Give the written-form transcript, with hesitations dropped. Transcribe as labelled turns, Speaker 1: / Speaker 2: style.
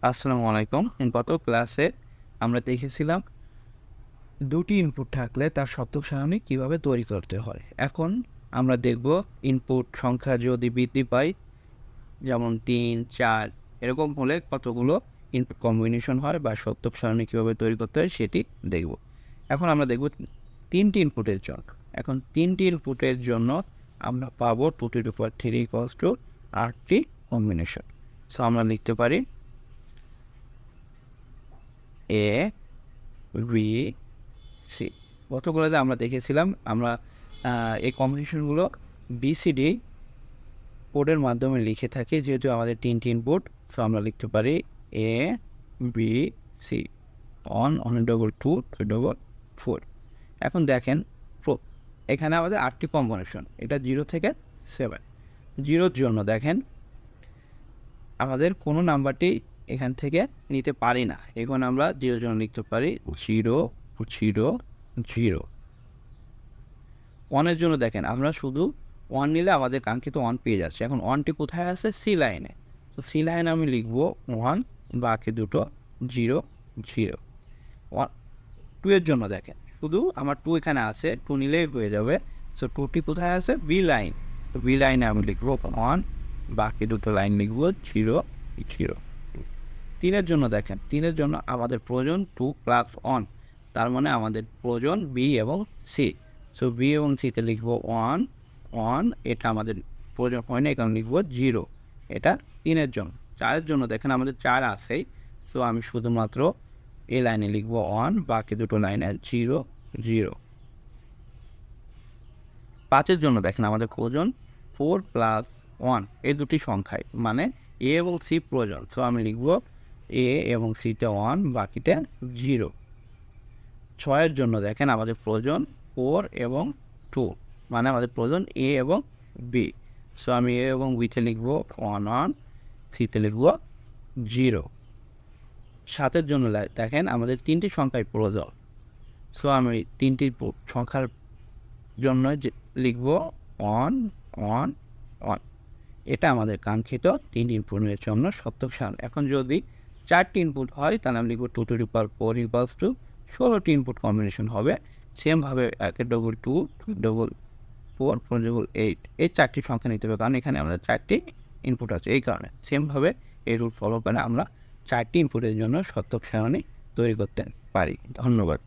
Speaker 1: আসসালামু আলাইকুম। গত ক্লাসে আমরা দেখেছিলাম দুটি ইনপুট থাকলে তার সত্যক সারণী কীভাবে তৈরি করতে হয়। এখন আমরা দেখব ইনপুট সংখ্যা যদি বৃদ্ধি পায়, যেমন ৩, ৪ এরকম হলে কতগুলো ইনপুট কম্বিনেশন হয় বা সত্যক সারণী কীভাবে তৈরি করতে হয় সেটি দেখব। এখন আমরা দেখব ৩টি ইনপুটের জন্য। এখন ৩টি ইনপুটের জন্য আমরা পাবো 2^3 8টি কম্বিনেশন। সো আমরা লিখতে পারি এ, বি, সি। গতগুলোতে আমরা দেখেছিলাম আমরা এই কম্বিনেশনগুলো বিসিডি কোডের মাধ্যমে লিখে থাকি, যেহেতু আমাদের ৩টি ইনপুট। সো আমরা লিখতে পারি এ, বি, সি। 1, 2, 2, 4। এখন দেখেন এখানে আমাদের 8টি কম্বিনেশন, এটা 0 থেকে 7। 0-র জন্য দেখেন আমাদের কোনো নাম্বারটি এখান থেকে নিতে পারি না। এখন আমরা 0-র জন্য লিখতে পারি 0, 0, 0। 1-এর জন্য দেখেন আমরা শুধু 1 নিলে আমাদের কাঙ্ক্ষিত 1 পেয়ে যাচ্ছে। এখন 1টি কোথায় আছে? সি লাইনে। তো সি লাইনে আমি লিখব 1, বাকি দুটো 0, 0। 2-এর জন্য দেখেন শুধু আমার 2 এখানে আছে, 2 নিলেই হয়ে যাবে। সো 2টি কোথায় আছে? B line. তো বি লাইনে আমি লিখব 1, বাকি দুটো লাইন লিখব 0, 0। 3-এর জন্য দেখেন 3-এর জন্য আমাদের প্রয়োজন 2 + 1, তার মানে আমাদের প্রয়োজন বি এবং সি। সো বি এবং সিতে লিখব 1, 1, এটা আমাদের প্রয়োজন হয় না, এখানে লিখব 0। এটা 3-এর জন্য। 4-এর জন্য দেখেন আমাদের 4 আছেই। সো আমি শুধুমাত্র এই লাইনে লিখব 1, বাকি দুটো লাইনে 0, 0। 5-এর জন্য দেখেন আমাদের প্রয়োজন 4 + 1, এই দুটি সংখ্যায়, মানে এ এবং সি প্রয়োজন। সো আমি লিখব এ এবং সিতে 1, বাকিটা 0। 6-এর জন্য দেখেন আমাদের প্রয়োজন 4 এবং 2, মানে আমাদের প্রয়োজন এ এবং বি। সো আমি এ এবং বিতে লিখব 1, 1, সিতে লিখব 0। 7-এর জন্য দেখেন আমাদের 3টি সংখ্যায় প্রয়োজন। সো আমি 3টি সংখ্যার জন্য লিখব 1, 1, 1। এটা আমাদের কাঙ্ক্ষিত 3 ইনপুটের জন্য সত্যক সারণী। এখন যদি 4টি ইনপুট হয় তাহলে আমি লিখব 2^4 = 16টি ইনপুট কম্বিনেশন হবে। সেমভাবে 1^2, 2^4, 4^8 এই 4টি সংখ্যা নিতে হবে, কারণ এখানে আমাদের 4টি ইনপুট আছে এই কারণে। সেমভাবে এই রুল ফলো করে আমরা 4টি ইনপুটের জন্য সত্যক সারণী তৈরি করতে পারি। ধন্যবাদ।